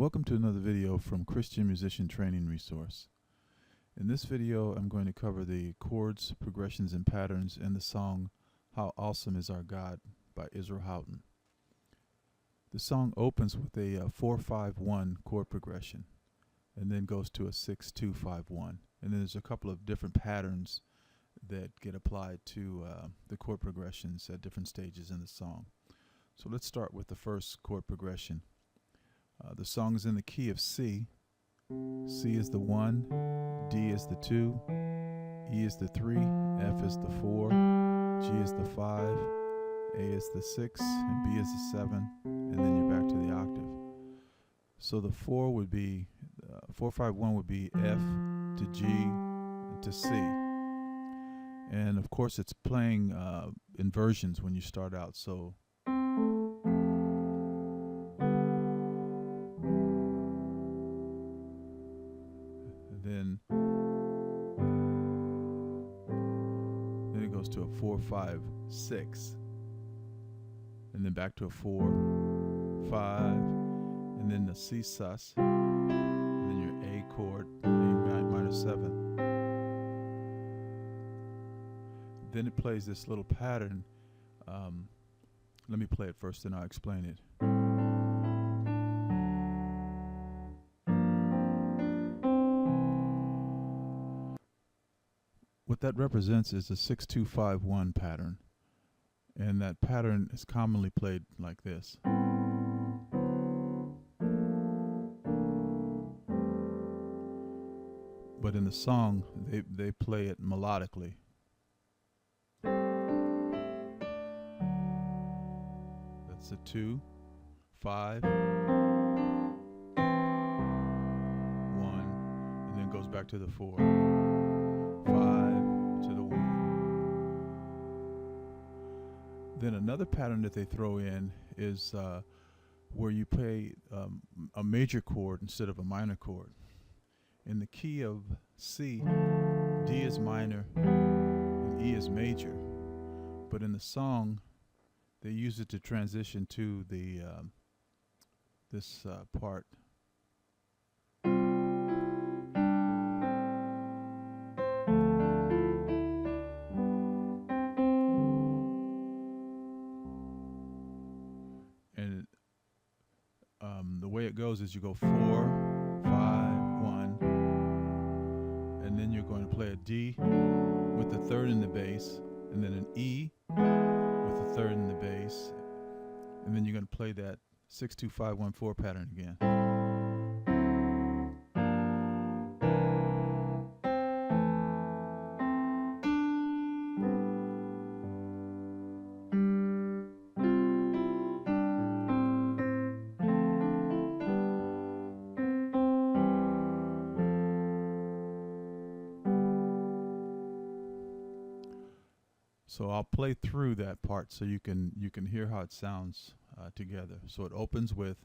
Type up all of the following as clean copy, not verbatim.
Welcome to another video from Christian Musician Training Resource. In this video, I'm going to cover the chords, progressions, and patterns in the song How Awesome Is Our God by Israel Houghton. The song opens with a 4-5-1 chord progression and then goes to a 6-2-5-1. And then there's a couple of different patterns that get applied to the chord progressions at different stages in the song. So let's start with the first chord progression. The song is in the key of C. C is the 1, D is the 2, E is the 3, F is the 4, G is the 5, A is the 6, and B is the 7, and then you're back to the octave. So the 4 would be, 4-5-1 would be F to G to C. And of course it's playing inversions when you start out, so then it goes to a 4-5-6, and then back to a 4-5, and then the C sus, and then your A chord, A minor 7. Then it plays this little pattern. Let me play it first, and I'll explain it. What that represents is a 6-2-5-1 pattern, and that pattern is commonly played like this. But in the song, they play it melodically. That's a 2, 5, 1, and then goes back to the 4, 5 to the 1. Then another pattern that they throw in is where you play a major chord instead of a minor chord. In the key of C, D is minor and E is major, but in the song they use it to transition to the this part. And the way it goes is you go 4, 5, 1, and then you're going to play a D with the third in the bass, and then an E with the third in the bass, and then you're going to play that 6-2-5-1-4 pattern again. So I'll play through that part so you can hear how it sounds together. So it opens with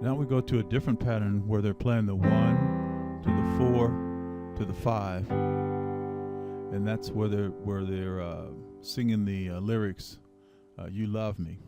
Now we go to a different pattern where they're playing the 1 to the 4 to the 5, and that's where they're singing the lyrics, "You Love Me."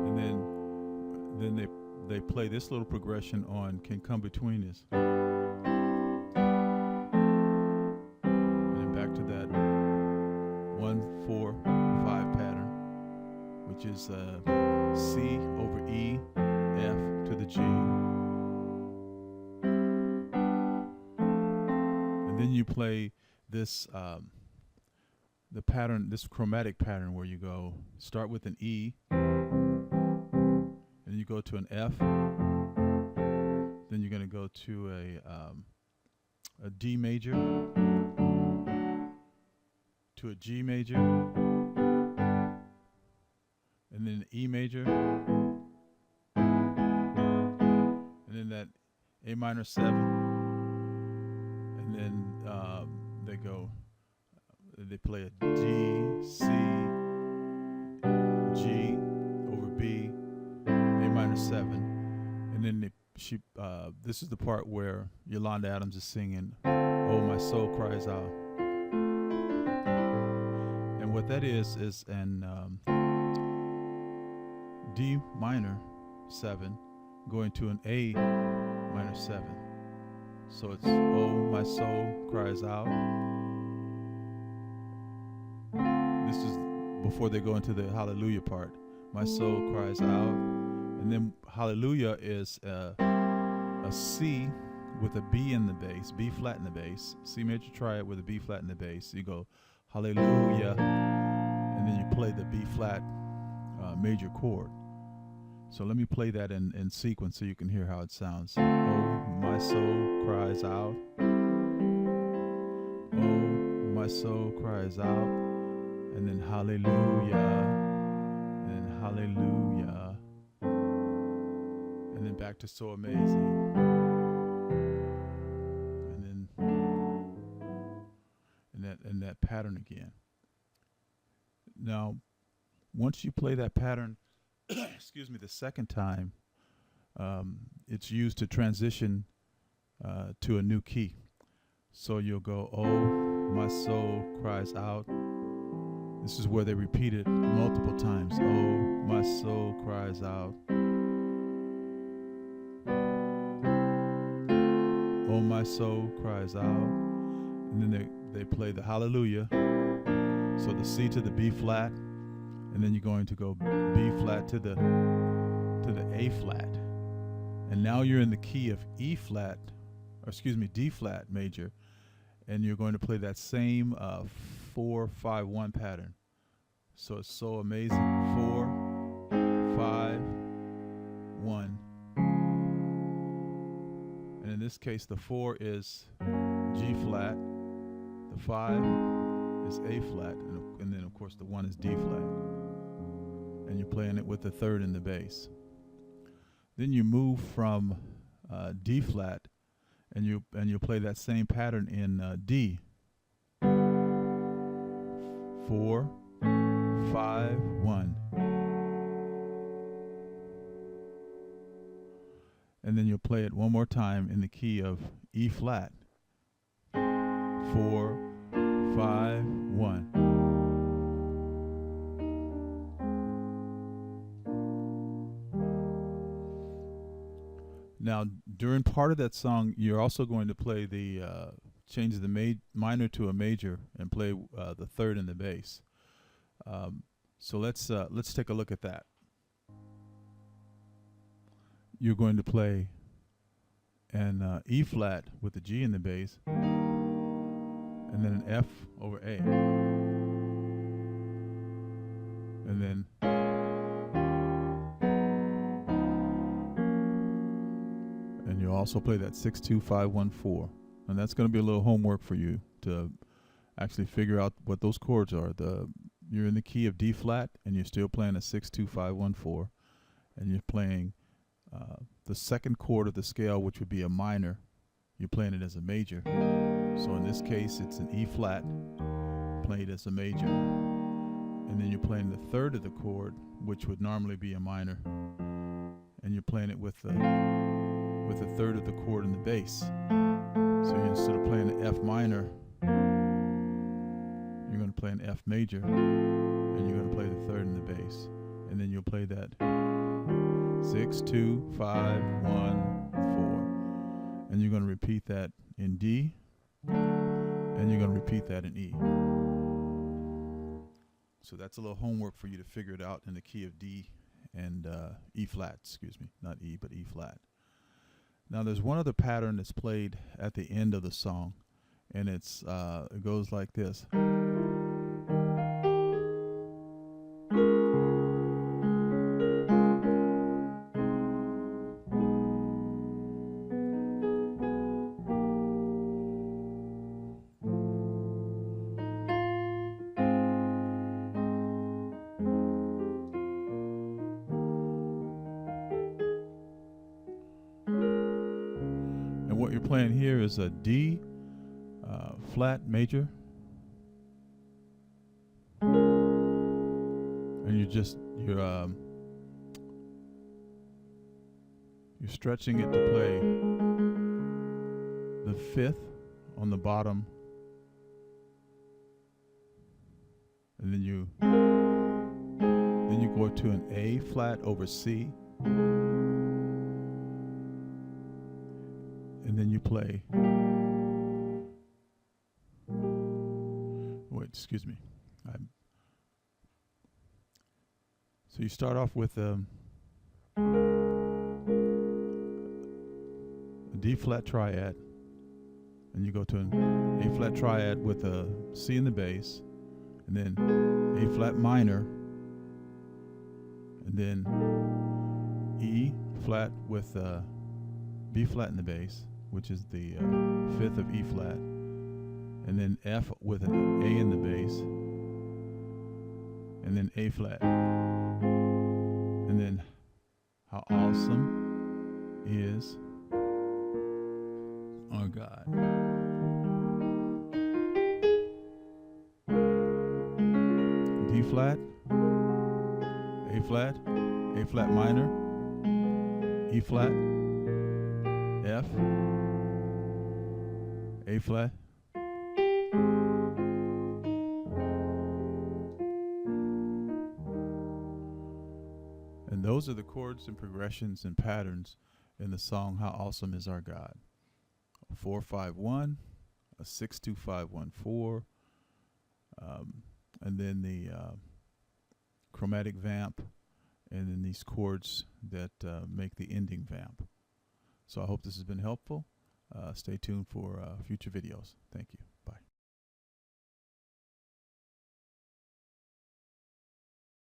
And then they play this little progression on "Can Come Between Us," and then back to that 1-4-5 pattern, which is C over E, F to the G, Then you play this the pattern, this chromatic pattern, where you go start with an E, and you go to an F. Then you're going to go to a D major, to a G major, and then an E major, and then that A minor 7, and then they play a D, C, G over B, A minor 7, and then this is the part where Yolanda Adams is singing, "Oh, my soul cries out." And what that is an D minor 7 going to an A minor 7. So it's, "Oh, my soul cries out." This is before they go into the hallelujah part. "My soul cries out." And then hallelujah is a C with a B in the bass, B flat in the bass, C major triad with a B flat in the bass. You go hallelujah, and then you play the B flat major chord. So let me play that in sequence so you can hear how it sounds. "Oh, my soul cries out. Oh, my soul cries out." And then hallelujah, and then hallelujah, and then back to "So Amazing," and that pattern again. Now, once you play that pattern, excuse me, the second time, it's used to transition to a new key. So you'll go, "Oh, my soul cries out." This is where they repeat it multiple times. "Oh, my soul cries out. Oh, my soul cries out." And then they play the hallelujah. So the C to the B flat, and then you're going to go B flat to the A flat. And now you're in the key of E flat, or excuse me, D flat major, and you're going to play that same 4-5-1 pattern. So it's "So Amazing." 4, 5, 1. And in this case, the 4 is G flat, the 5 is A flat, and then of course the 1 is D flat. And you're playing it with the 3rd in the bass. Then you move from D flat, and you play that same pattern in D. 4, 5, 1. And then you'll play it one more time in the key of E flat. 4, 5, 1. Now, during part of that song, you're also going to play the change the minor to a major and play the 3rd in the bass. So let's take a look at that. You're going to play an E flat with a G in the bass, and then an F over A, and then you'll also play that 6-2-5-1-4, and that's going to be a little homework for you to actually figure out what those chords are. You're in the key of D flat, and you're still playing a 6-2-5-1-4, and you're playing the second chord of the scale, which would be a minor. You're playing it as a major. So in this case, it's an E flat played as a major, and then you're playing the 3rd of the chord, which would normally be a minor, and you're playing it with the 3rd of the chord in the bass. So instead of playing the F minor, you're going to play an F major, and you're going to play the 3rd in the bass, and then you'll play that 6-2-5-1-4, and you're going to repeat that in D, and you're going to repeat that in E. So that's a little homework for you to figure it out in the key of D and E flat, excuse me, not E, but E flat. Now there's one other pattern that's played at the end of the song, and it goes like this. And what you're playing here is a D flat major, and you're stretching it to play the fifth on the bottom, and then you go to an A flat over C, and then you play. Wait, excuse me. So you start off with a D flat triad, and you go to an A flat triad with a C in the bass, and then A flat minor, and then E flat with B flat in the bass, which is the fifth of E flat, and then F with an A in the bass, and then A flat, and then how awesome is our God. D flat, A flat, A flat minor, E flat, F, A flat, and those are the chords and progressions and patterns in the song How Awesome Is Our God. A 4-5-1, a 6-2-5-1-4, and then the chromatic vamp, and then these chords that make the ending vamp. So I hope this has been helpful. Stay tuned for future videos. Thank you.